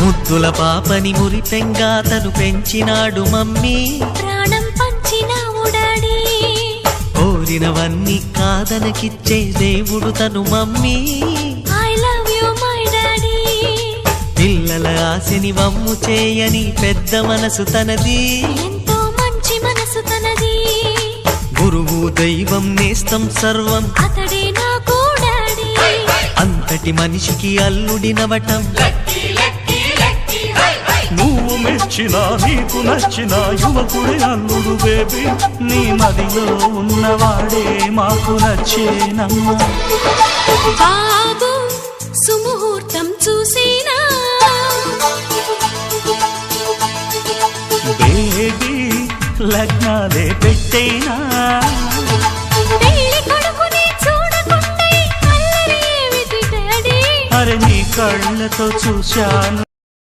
ముద్దుల పాపని మురిపెంగా తను పెంచినాడు మమ్మీ, ప్రాణం పంచినావు డాడీ. కోరినవన్నీ కాదనకిచ్చే దేవుడు తను mummy, I love you my daddy. పిల్లల ఆశని వమ్ము చేయని పెద్ద మనసు తనది, ఎంతో మంచి మనసు తనది. గురువు దైవం నేస్తం సర్వం అతడే నాకు డాడీ. అంతటి మనిషికి అల్లుడినవటం, నువ్వు మెచ్చినా నీకు నచ్చిన యువకుడే అల్లుడు బేబీ. నీ మదిలో ఉన్నవాడే మాకు నచ్చేనమ్మా. బాబు సుముహూర్తం చూసినా, బేబీ లగ్నాలే పెట్టేనా. పెళ్లి కొడుకుని చూడకుంటే అల్లరి ఏమిటి డాడీ. అరే నీ కళ్ళతో చూశాను.